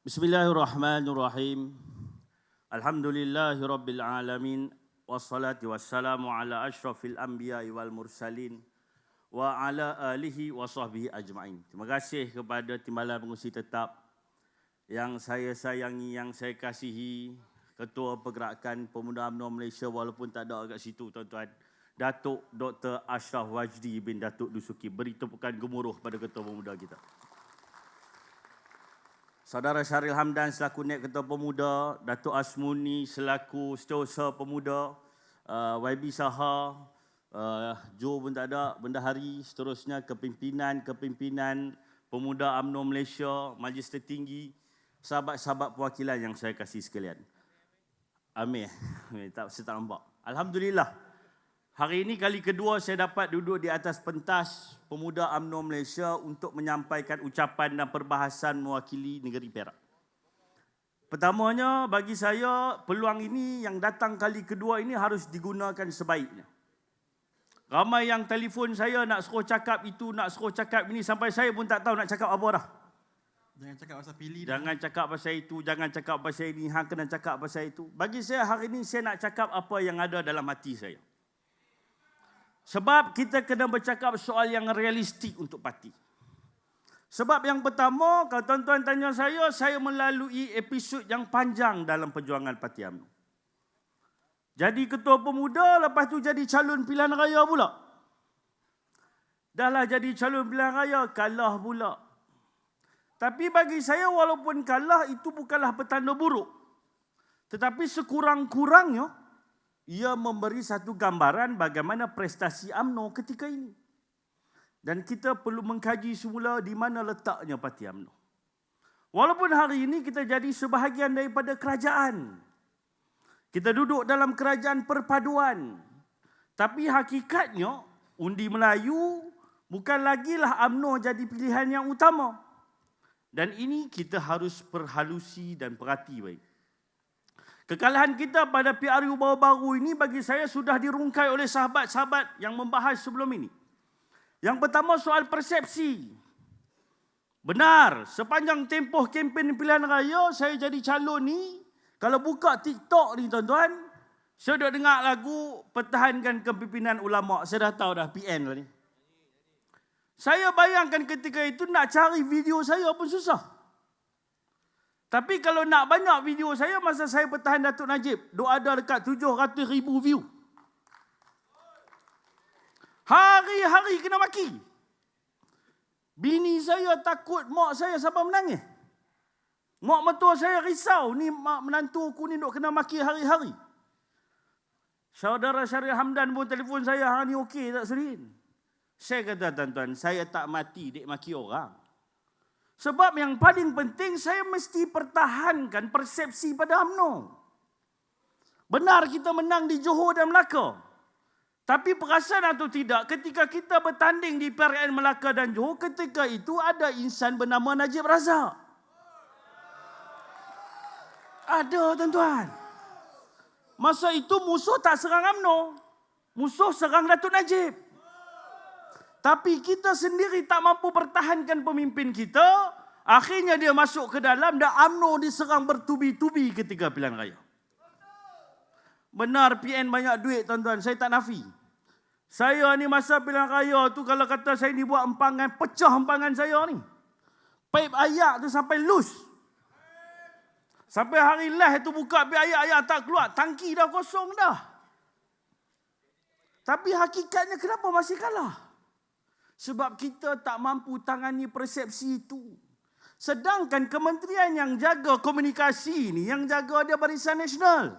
Bismillahirrahmanirrahim. Alhamdulillahirabbil alamin wassalatu wassalamu ala asyrafil anbiya'i wal mursalin wa ala alihi wa sahbihi ajma'in. Terima kasih kepada Timbalan Pengurusi Tetap yang saya sayangi, yang saya kasihi, Ketua Pergerakan Pemuda UMNO Malaysia walaupun tak ada kat situ tuan-tuan, Datuk Dr. Ashraf Wajdi bin Datuk Dusuki. Beri tepukan gemuruh pada Ketua Pemuda kita. Saudara Syaril Hamdan selaku Naib Ketua Pemuda, Datuk Asmuni selaku Setiausaha Pemuda, YB Saha, Jo pun tak ada, Bendahari, seterusnya kepimpinan Pemuda UMNO Malaysia, Majlis Tertinggi, sahabat-sahabat perwakilan yang saya kasih sekalian. Amin. Saya tak nampak. Alhamdulillah. Hari ini kali kedua saya dapat duduk di atas pentas Pemuda UMNO Malaysia untuk menyampaikan ucapan dan perbahasan mewakili negeri Perak. Pertamanya bagi saya peluang ini yang datang kali kedua ini harus digunakan sebaiknya. Ramai yang telefon saya nak suruh cakap itu, nak suruh cakap ini sampai saya pun tak tahu nak cakap apa dah. Jangan cakap pasal pilih. Jangan cakap pasal itu, jangan cakap pasal ini, hang kena cakap pasal itu. Bagi saya hari ini saya nak cakap apa yang ada dalam hati saya. Sebab kita kena bercakap soal yang realistik untuk parti. Sebab yang pertama, kalau tuan-tuan tanya saya melalui episod yang panjang dalam perjuangan Parti UMNO. Jadi ketua pemuda, lepas tu jadi calon pilihan raya pula. Dahlah jadi calon pilihan raya, kalah pula. Tapi bagi saya walaupun kalah itu bukanlah petanda buruk. Tetapi sekurang-kurangnya, ia memberi satu gambaran bagaimana prestasi UMNO ketika ini. Dan kita perlu mengkaji semula di mana letaknya Parti UMNO. Walaupun hari ini kita jadi sebahagian daripada kerajaan. Kita duduk dalam kerajaan perpaduan. Tapi hakikatnya, undi Melayu bukan lagilah UMNO jadi pilihan yang utama. Dan ini kita harus perhalusi dan perhati baik. Kekalahan kita pada PRU baru-baru ini bagi saya sudah dirungkai oleh sahabat-sahabat yang membahas sebelum ini. Yang pertama soal persepsi. Benar, sepanjang tempoh kempen pilihan raya saya jadi calon ni, kalau buka TikTok ni tuan-tuan, saya dah dengar lagu Pertahankan Kepimpinan Ulama. Saya dah tahu dah PN lah ni. Saya bayangkan ketika itu nak cari video saya pun susah. Tapi kalau nak banyak video saya masa saya bertahan Datuk Najib, ada dekat 700,000 view. Hari-hari kena maki. Bini saya takut mak saya sampai menangis. Mak mertua saya risau, ni mak menantu aku ni duk kena maki hari-hari. Saudara Syaril Hamdan pun telefon saya, hari ni okey tak Serin? Saya kata tuan-tuan, saya tak mati dek maki orang. Sebab yang paling penting saya mesti pertahankan persepsi pada UMNO. Benar kita menang di Johor dan Melaka. Tapi perasan atau tidak ketika kita bertanding di PRN Melaka dan Johor, ketika itu ada insan bernama Najib Razak. Ada tuan-tuan. Masa itu musuh tak serang UMNO. Musuh serang Datuk Najib. Tapi kita sendiri tak mampu pertahankan pemimpin kita. Akhirnya dia masuk ke dalam dan UMNO diserang bertubi-tubi ketika pilihan raya. Benar PN banyak duit tuan-tuan. Saya tak nafi. Saya ni masa pilihan raya tu kalau kata saya ni buat empangan, pecah empangan saya ni. Paip ayak tu sampai loose. Sampai hari last tu buka paip ayak tak keluar. Tangki dah kosong dah. Tapi hakikatnya kenapa masih kalah? Sebab kita tak mampu tangani persepsi itu. Sedangkan kementerian yang jaga komunikasi ni, yang jaga dia Barisan Nasional.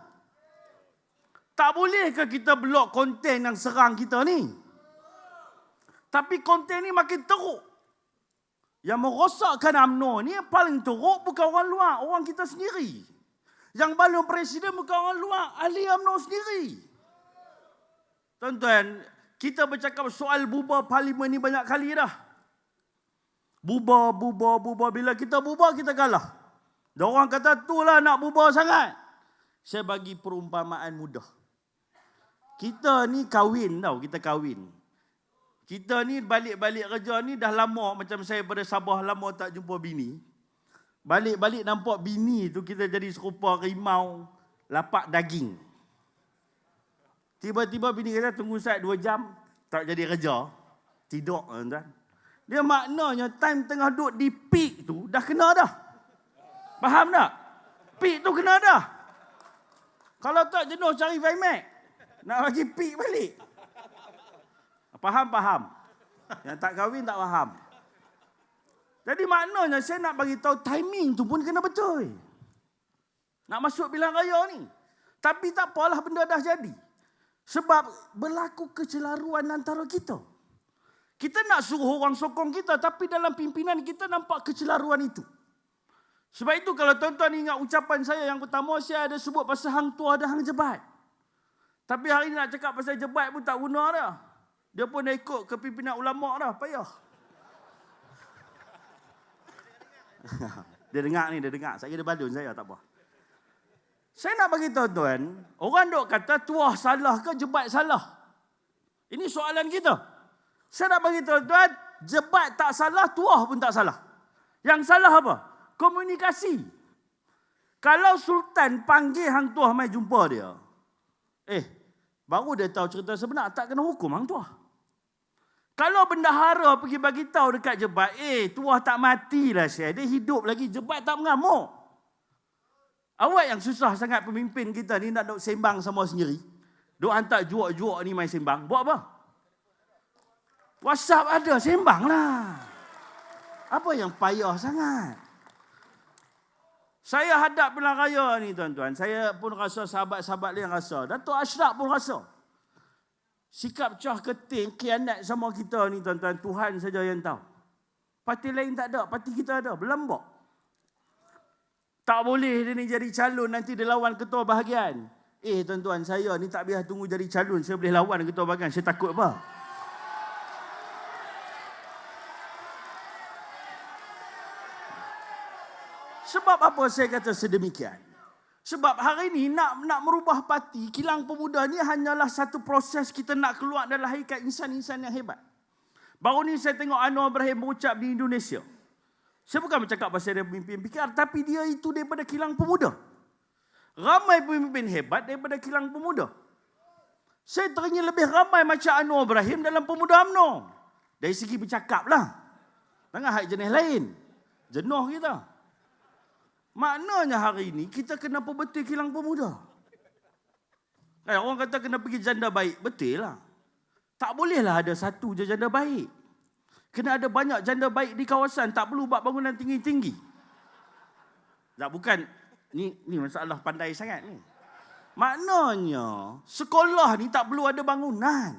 Tak bolehkah kita blok konten yang serang kita ni? Tapi konten ni makin teruk. Yang merosakkan UMNO ni yang paling teruk bukan orang luar, orang kita sendiri. Yang balon presiden bukan orang luar, ahli UMNO sendiri. Tuan-tuan, kita bercakap soal bubar parlimen ni banyak kali dah. Bubar. Bila kita bubar, kita kalah. Dan orang kata, itulah nak bubar sangat. Saya bagi perumpamaan mudah. Kita ni kahwin tau, kita kahwin. Kita ni balik-balik kerja ni dah lama, macam saya pada Sabah lama tak jumpa bini. Balik-balik nampak bini tu kita jadi serupa rimau lapak daging. Tiba-tiba bini kata tunggu saya 2 jam, tak jadi kerja. Tidur tuan. Dia maknanya time tengah duduk di peak tu dah kena dah. Faham tak? Peak tu kena dah. Kalau tak jenuh cari Vimax. Nak bagi peak balik. Faham? Yang tak kahwin tak faham. Jadi maknanya saya nak bagi tahu timing tu pun kena betul. Nak masuk pilihan raya ni. Tapi tak apalah benda dah jadi. Sebab berlaku kecelaruan antara kita. Kita nak suruh orang sokong kita tapi dalam pimpinan kita nampak kecelaruan itu. Sebab itu kalau tuan-tuan ingat ucapan saya yang pertama, saya ada sebut pasal hang tua dan hang jebat. Tapi hari ni nak cakap pasal jebat pun tak guna dah. Dia pun dah ikut ke pimpinan ulama dah, payah. Dia dengar. Saya kira balun saya, tak apa. Saya nak bagi tuan-tuan, orang duk kata tuah salah ke jebat salah. Ini soalan kita. Saya nak bagi tuan-tuan, jebat tak salah, tuah pun tak salah. Yang salah apa? Komunikasi. Kalau Sultan panggil hang tuah mai jumpa dia. Baru dia tahu cerita sebenar, tak kena hukum hang tuah. Kalau bendahara pergi bagi tahu dekat jebat, tuah tak matilah saya, dia hidup lagi, jebat tak mengamuk. Awak yang susah sangat pemimpin kita ni nak duk sembang sama sendiri. Duk hantar juak-juak ni main sembang. Buat apa? WhatsApp ada, sembang lah. Apa yang payah sangat? Saya hadap pilihan raya ni tuan-tuan. Saya pun rasa sahabat-sahabat lain rasa. Datuk Ashraf pun rasa. Sikap cah keting, kianat sama kita ni tuan-tuan. Tuhan saja yang tahu. Parti lain tak ada, parti kita ada. Berlambak. Tak boleh dia ni jadi calon, nanti dia lawan ketua bahagian. Tuan-tuan, saya ni tak biar tunggu jadi calon, saya boleh lawan ketua bahagian. Saya takut apa? Sebab apa saya kata sedemikian? Sebab hari ni nak merubah parti, Kilang Pemuda ni hanyalah satu proses kita nak keluar dan lahirkan insan-insan yang hebat. Baru ni saya tengok Anwar Ibrahim berucap di Indonesia. Saya bukan bercakap pasal dia pemimpin PKR, tapi dia itu daripada Kilang Pemuda. Ramai pemimpin hebat daripada Kilang Pemuda. Saya teringin lebih ramai macam Anwar Ibrahim dalam Pemuda UMNO. Dari segi bercakap lah. Jangan hak jenis lain. Jenuh kita. Maknanya hari ini kita kena perbetul Kilang Pemuda. Orang kata kena pergi janda baik. Betul lah. Tak bolehlah ada satu je janda baik. Kena ada banyak janda baik di kawasan. Tak perlu buat bangunan tinggi-tinggi. Tak, bukan. Ni masalah pandai sangat ni. Maknanya, sekolah ni tak perlu ada bangunan.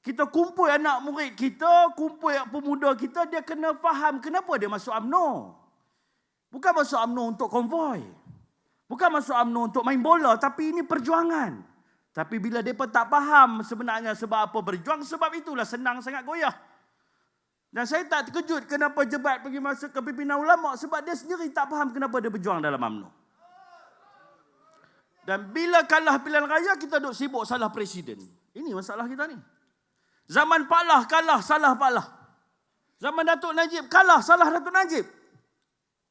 Kita kumpul anak murid kita, kumpul pemuda kita, dia kena faham kenapa dia masuk UMNO. Bukan masuk UMNO untuk konvoi. Bukan masuk UMNO untuk main bola, tapi ini perjuangan. Tapi bila mereka tak faham sebenarnya sebab apa berjuang, sebab itulah senang sangat goyah. Dan saya tak terkejut kenapa jebat pergi masuk ke pimpinan ulama, sebab dia sendiri tak faham kenapa dia berjuang dalam UMNO. Dan bila kalah pilihan raya, kita duk sibuk salah presiden. Ini masalah kita ni. Zaman Pak Lah kalah, salah Pak Lah. Zaman Datuk Najib kalah, salah Datuk Najib.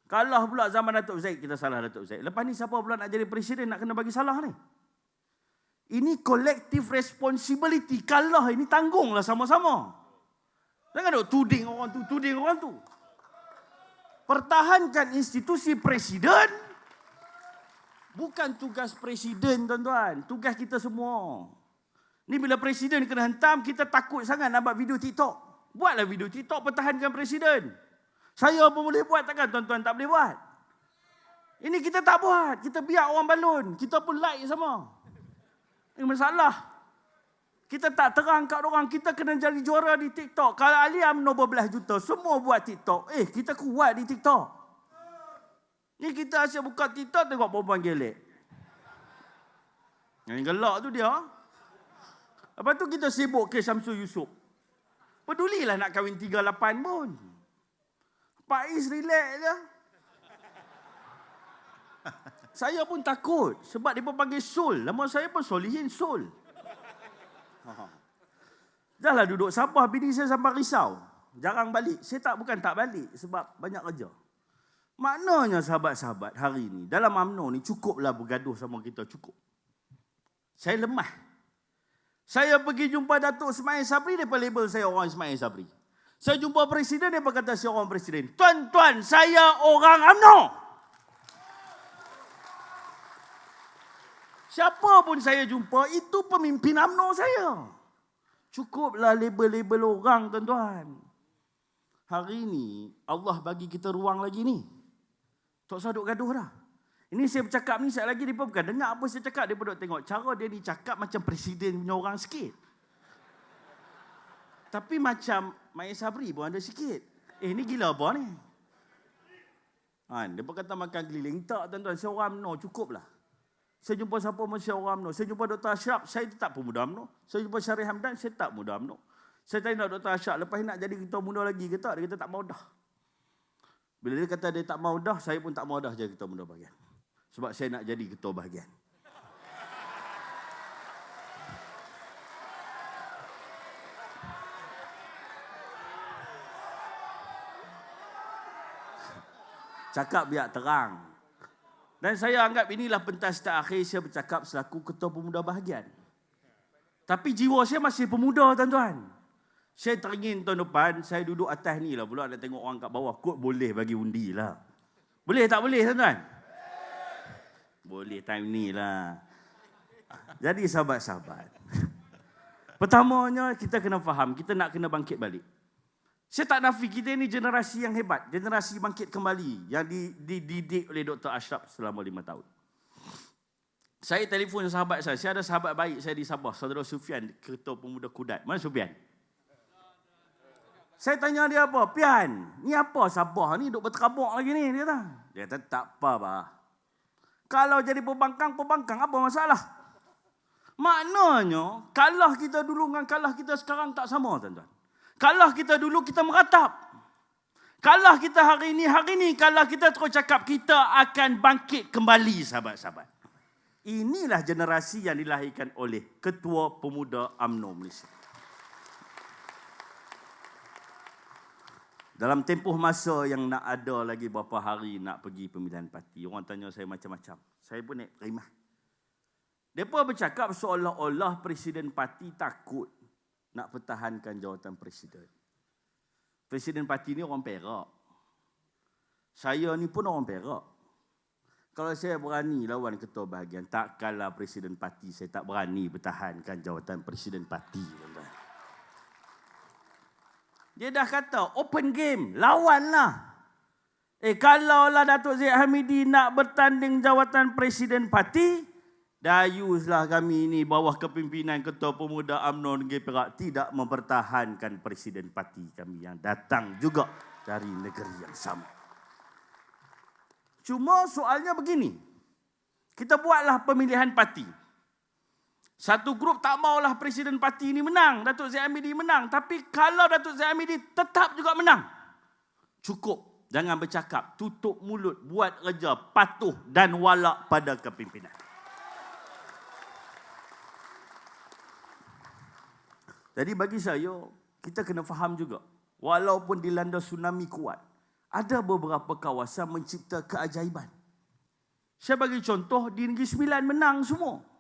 Kalah pula zaman Datuk Zaid, kita salah Datuk Zaid. Lepas ni siapa pula nak jadi presiden nak kena bagi salah ni? Ini collective responsibility. Kalah ini tanggunglah sama-sama. Jangan duk tuding orang tu. Pertahankan institusi presiden bukan tugas presiden, tuan-tuan. Tugas kita semua. Ni bila presiden kena hentam, kita takut sangat nak buat video TikTok. Buatlah video TikTok, pertahankan presiden. Saya pun boleh buat, takkan tuan-tuan tak boleh buat? Ini kita tak buat. Kita biar orang balun. Kita pun like sama. Ini masalah. Kita tak terang kat orang, kita kena jadi juara di TikTok. Kalau Ali UMNO 12 juta, semua buat TikTok. Kita kuat di TikTok. Ni kita asyik buka TikTok, tengok perempuan gelek. Yang gelak tu dia. Lepas tu kita sibuk ke Syamsul Yusof. Pedulilah nak kahwin 38 pun. Pak Is relax je. Saya pun takut. Sebab dia pun panggil Sul. Nama saya pun Solihin Sul. Dah lah duduk Sabah, bini saya sampai risau. Jarang balik. Saya bukan tak balik sebab banyak kerja. Maknanya sahabat-sahabat hari ini, dalam UMNO ni cukuplah bergaduh sama kita, cukup. Saya lemah. Saya pergi jumpa Datuk Ismail Sabri, dia label saya orang Ismail Sabri. Saya jumpa Presiden, dia kata saya orang Presiden. Tuan-tuan, saya orang UMNO. Siapa pun saya jumpa, itu pemimpin UMNO saya. Cukuplah label-label orang, tuan-tuan. Hari ini, Allah bagi kita ruang lagi ni. Tak usah duk gaduh dah. Ini saya bercakap ni, sekali lagi dia bukan dengar apa saya cakap, dia pun duk tengok. Cara dia ni cakap macam Presiden punya orang sikit. Tapi macam Mai Sabri pun ada sikit. Ni gila apa ni? Dia pun kata makan keliling. Tak, tuan-tuan, saya orang UMNO, cukuplah. Saya jumpa siapa pun saya orang UMNO. Saya jumpa Dr. Ashraf, saya tetap pemuda UMNO. Saya jumpa Syarif Hamdan, saya tetap pemuda UMNO. Saya tanya Dr. Ashraf, lepas ni nak jadi ketua muda lagi ke tak? Dia kata tak mau dah. Bila dia kata dia tak mau dah, saya pun tak mau dah jadi ketua muda bahagian. Sebab saya nak jadi ketua bahagian. Cakap biar terang. Dan saya anggap inilah pentas terakhir saya bercakap selaku ketua pemuda bahagian. Tapi jiwa saya masih pemuda, tuan-tuan. Saya teringin tahun depan, saya duduk atas ni lah pula nak tengok orang kat bawah. Kot boleh bagi undi lah. Boleh tak boleh, tuan-tuan? Boleh time ni lah. Jadi sahabat-sahabat. Pertamanya kita kena faham, kita nak kena bangkit balik. Saya tak nafi kita ni generasi yang hebat. Generasi bangkit kembali yang dididik oleh Dr. Ashraf selama 5 tahun. Saya telefon sahabat saya. Saya ada sahabat baik saya di Sabah. Saudara Sufian, Ketua Pemuda Kudat. Mana Sufian? Saya tanya dia apa? Pian, ni apa Sabah ni duk berterabuk lagi ni? Dia kata. Dia kata tak apa, bah. Kalau jadi pembangkang apa masalah? Maknanya, kalah kita dulu dengan kalah kita sekarang tak sama, tuan-tuan. Kalah kita dulu kita meratap. Kalah kita hari ini, kalah kita terus cakap kita akan bangkit kembali, sahabat-sahabat. Inilah generasi yang dilahirkan oleh Ketua Pemuda UMNO Malaysia. Dalam tempoh masa yang nak ada lagi berapa hari nak pergi pemilihan parti, orang tanya saya macam-macam. Saya pun naik terima. Mereka bercakap seolah-olah Presiden parti takut nak pertahankan jawatan Presiden. Presiden parti ni orang Perak. Saya ni pun orang Perak. Kalau saya berani lawan ketua bahagian, takkanlah Presiden parti saya tak berani pertahankan jawatan Presiden parti. Dia dah kata, open game, lawanlah. Kalaulah Datuk Zahid Hamidi nak bertanding jawatan Presiden parti, dayuslah kami ini bawah kepimpinan Ketua Pemuda UMNO Negeri Perak tidak mempertahankan Presiden parti kami yang datang juga dari negeri yang sama. Cuma soalnya begini, kita buatlah pemilihan parti. Satu grup tak maulah Presiden parti ini menang, Datuk Zahid Hamidi menang. Tapi kalau Datuk Zahid Hamidi tetap juga menang, cukup. Jangan bercakap, tutup mulut, buat kerja, patuh dan walak pada kepimpinan. Jadi bagi saya, kita kena faham juga, walaupun dilanda tsunami kuat, ada beberapa kawasan mencipta keajaiban. Saya bagi contoh, di Negeri Sembilan menang semua.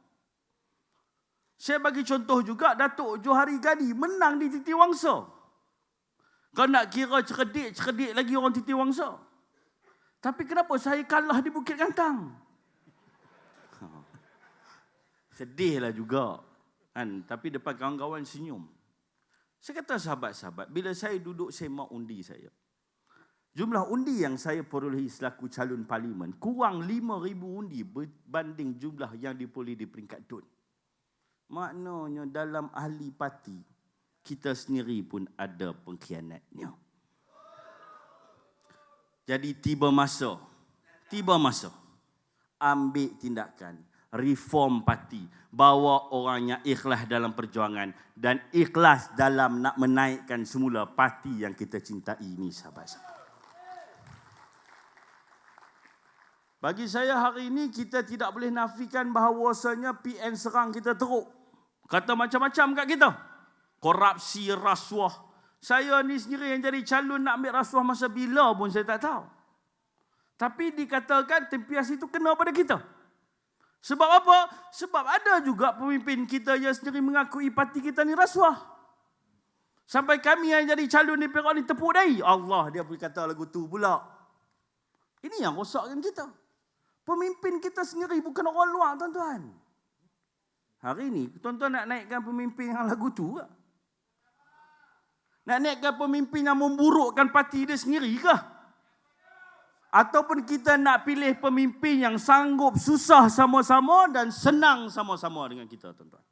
Saya bagi contoh juga Datuk Johari Ghani menang di Titiwangsa. Kau nak kira cerdik lagi orang Titiwangsa. Tapi kenapa saya kalah di Bukit Gantang? Sedihlah juga. Tapi depan kawan-kawan senyum. Saya kata sahabat-sahabat, bila saya duduk semak undi saya, jumlah undi yang saya perolehi selaku calon parlimen kurang 5,000 undi berbanding jumlah yang diperolehi di peringkat DUN. Maknanya dalam ahli parti, kita sendiri pun ada pengkhianatnya. Jadi tiba masa, ambil tindakan, reform parti, bawa orang yang ikhlas dalam perjuangan dan ikhlas dalam nak menaikkan semula parti yang kita cintai ini, sahabat-sahabat. Bagi saya hari ini kita tidak boleh nafikan bahawasanya PN serang kita teruk. Kata macam-macam kat kita. Korupsi, rasuah. Saya ni sendiri yang jadi calon nak ambil rasuah masa bila pun saya tak tahu. Tapi dikatakan tempias itu kena pada kita. Sebab apa? Sebab ada juga pemimpin kita yang sendiri mengakui parti kita ni rasuah. Sampai kami yang jadi calon di Perak ni tepuk dahi. Allah, dia boleh kata lagu tu pula. Ini yang rosakkan kita. Pemimpin kita sendiri bukan orang luar, tuan-tuan. Hari ini, tuan-tuan nak naikkan pemimpin yang lagu tu ke? Nak naikkan pemimpin yang memburukkan parti dia sendiri ke? Ataupun kita nak pilih pemimpin yang sanggup susah sama-sama dan senang sama-sama dengan kita, tuan-tuan.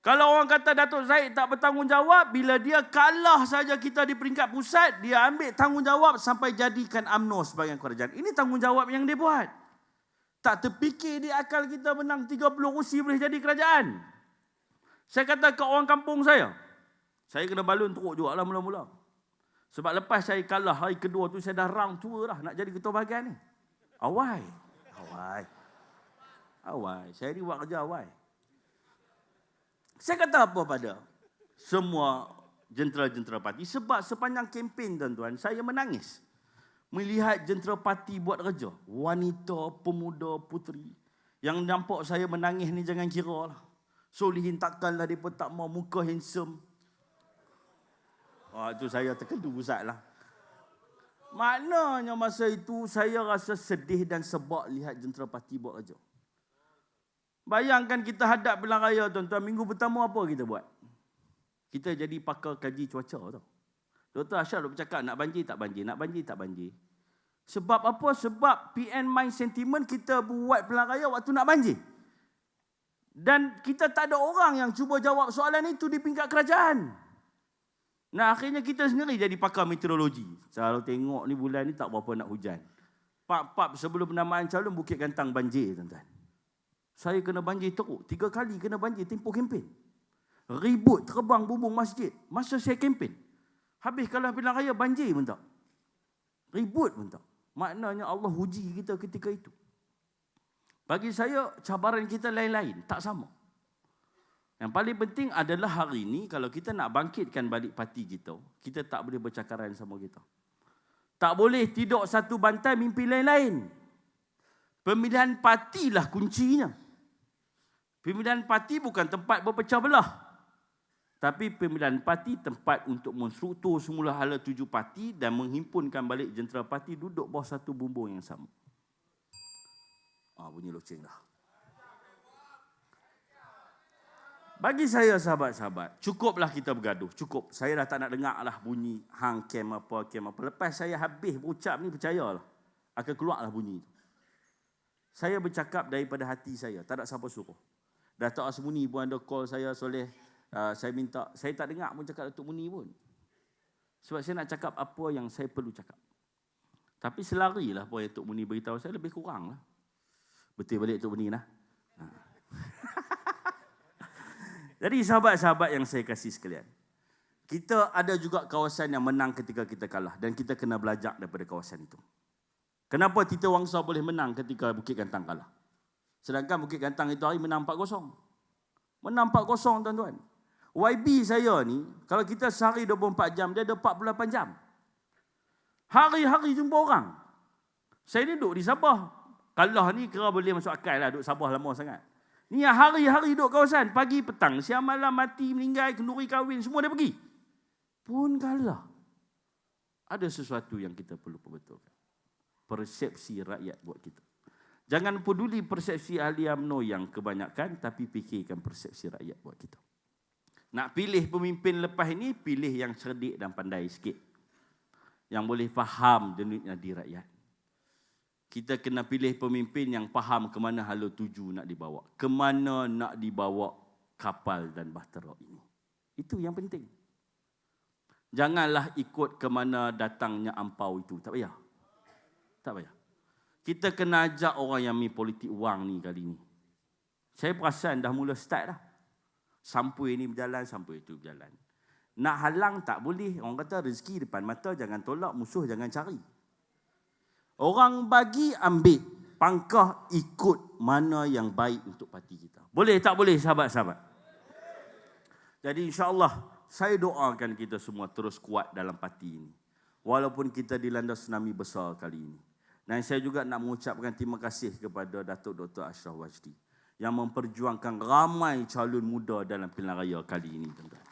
Kalau orang kata Datuk Zaid tak bertanggungjawab, bila dia kalah saja kita di peringkat pusat, dia ambil tanggungjawab sampai jadikan UMNO sebagai kerajaan. Ini tanggungjawab yang dia buat. Tak terfikir di akal kita menang 30 kursi boleh jadi kerajaan. Saya kata ke orang kampung saya kena balun teruk juga lah mula-mula. Sebab lepas saya kalah hari kedua tu, saya dah round tua dah nak jadi ketua bahagian ni. Awai. Saya ni buat kerja awai. Saya kata apa pada semua jentera-jentera parti? Sebab sepanjang kempen, tuan-tuan, saya menangis melihat jentera parti buat kerja. Wanita, pemuda, puteri. Yang nampak saya menangis ni jangan kira lah. Solihin takkanlah mereka tak mau muka handsome. Itu saya terkedu pusat lah. Maknanya masa itu saya rasa sedih dan sebab lihat jentera parti buat kerja. Bayangkan kita hadap pilihan raya, tuan-tuan. Minggu pertama apa kita buat? Kita jadi pakar kaji cuaca tau. Dr. Asyad bercakap nak banjir tak banjir, nak banjir tak banjir. Sebab apa? Sebab PN Mind Sentiment kita buat pilihan raya waktu nak banjir. Dan kita tak ada orang yang cuba jawab soalan itu di peringkat kerajaan. Nah, akhirnya kita sendiri jadi pakar meteorologi. Kalau tengok ni bulan ni tak berapa nak hujan. Pap sebelum penamaan calon Bukit Gantang banjir, tuan-tuan. Saya kena banjir teruk. 3 kali kena banjir tempoh kempen. Ribut terbang bumbung masjid. Masa saya kempen. Habis kalau pilihan raya banjir pun tak. Ribut pun tak. Maknanya Allah uji kita ketika itu. Bagi saya cabaran kita lain-lain. Tak sama. Yang paling penting adalah hari ini kalau kita nak bangkitkan balik parti kita, kita tak boleh bercakaran sama kita. Tak boleh tidur satu bantai mimpi lain-lain. Pemilihan parti lah kuncinya. Pemilihan parti bukan tempat berpecah belah. Tapi pemilihan parti tempat untuk menstruktur semula hala 7 parti dan menghimpunkan balik jentera parti duduk bawah satu bumbung yang sama. Bunyi loceng dah. Bagi saya sahabat-sahabat, cukuplah kita bergaduh. Cukup. Saya dah tak nak dengar lah bunyi hang kem apa. Lepas saya habis berucap ni, percayalah. Akan keluarlah bunyi itu. Saya bercakap daripada hati saya. Tak ada siapa suruh. Datuk Asmuni pun ada call saya, Soleh. Saya minta, saya tak dengar pun cakap Datuk Muni pun. Sebab saya nak cakap apa yang saya perlu cakap. Tapi selarilah apa yang Datuk Muni beritahu saya, lebih kurang lah. Betul balik Datuk Muni lah. Jadi sahabat-sahabat yang saya kasih sekalian. Kita ada juga kawasan yang menang ketika kita kalah. Dan kita kena belajar daripada kawasan itu. Kenapa Tita Wangsa boleh menang ketika Bukit Gantang kalah? Sedangkan Bukit Gantang itu hari menang 4-0. Menang 4-0, tuan-tuan. YB saya ni, kalau kita sehari 24 jam, dia ada 48 jam. Hari-hari jumpa orang. Saya ni duduk di Sabah. Kalah ni kira boleh masuk akal lah, duduk Sabah lama sangat. Ni yang hari-hari duduk kawasan, pagi, petang, siang, malam, mati, meninggal, kenduri, kahwin, semua dia pergi. Pun kalah. Ada sesuatu yang kita perlu perbetulkan. Persepsi rakyat buat kita. Jangan peduli persepsi ahli UMNO yang kebanyakan, tapi fikirkan persepsi rakyat buat kita. Nak pilih pemimpin lepas ini, pilih yang cerdik dan pandai sikit. Yang boleh faham denutnya di rakyat. Kita kena pilih pemimpin yang faham ke mana hala tuju nak dibawa. Ke mana nak dibawa kapal dan bahtera ini. Itu yang penting. Janganlah ikut ke mana datangnya ampau itu. Tak payah. Tak payah. Kita kena ajak orang yang main politik wang ni kali ni. Saya perasan dah mula start dah. Sampui ni berjalan, sampui itu berjalan. Nak halang tak boleh. Orang kata rezeki depan mata, jangan tolak, musuh jangan cari. Orang bagi, ambil. Pangkah ikut mana yang baik untuk parti kita. Boleh tak boleh sahabat-sahabat? Jadi insya-Allah, saya doakan kita semua terus kuat dalam parti ini. Walaupun kita dilanda tsunami besar kali ini. Dan saya juga nak mengucapkan terima kasih kepada Datuk Dr. Ashraf Wajdi yang memperjuangkan ramai calon muda dalam pilihan raya kali ini, tuan-tuan.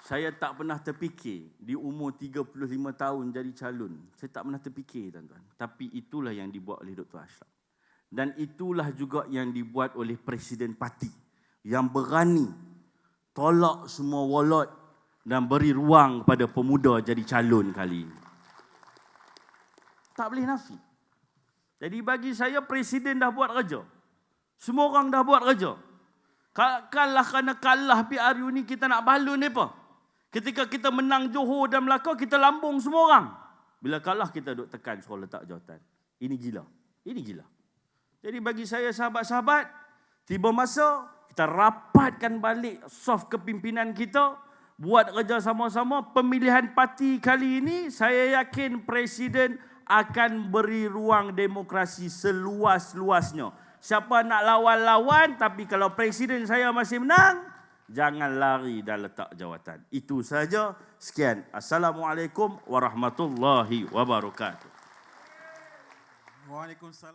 Saya tak pernah terfikir di umur 35 tahun jadi calon. Saya tak pernah terfikir, tuan-tuan. Tapi itulah yang dibuat oleh Dr. Ashraf. Dan itulah juga yang dibuat oleh Presiden Parti yang berani tolak semua walot dan beri ruang kepada pemuda jadi calon kali ini. Tak boleh nafi. Jadi bagi saya, Presiden dah buat kerja. Semua orang dah buat kerja. Kalah kerana kalah PRU ni kita nak balun mereka. Ketika kita menang Johor dan Melaka, kita lambung semua orang. Bila kalah, kita duk tekan suruh letak jawatan. Ini gila. Ini gila. Jadi bagi saya, sahabat-sahabat, tiba masa kita rapatkan balik soft kepimpinan kita, buat kerja sama-sama. Pemilihan parti kali ini, saya yakin Presiden akan beri ruang demokrasi seluas-luasnya. Siapa nak lawan-lawan, tapi kalau Presiden saya masih menang, jangan lari dan letak jawatan. Itu saja. Sekian. Assalamualaikum warahmatullahi wabarakatuh. Waalaikumsalam.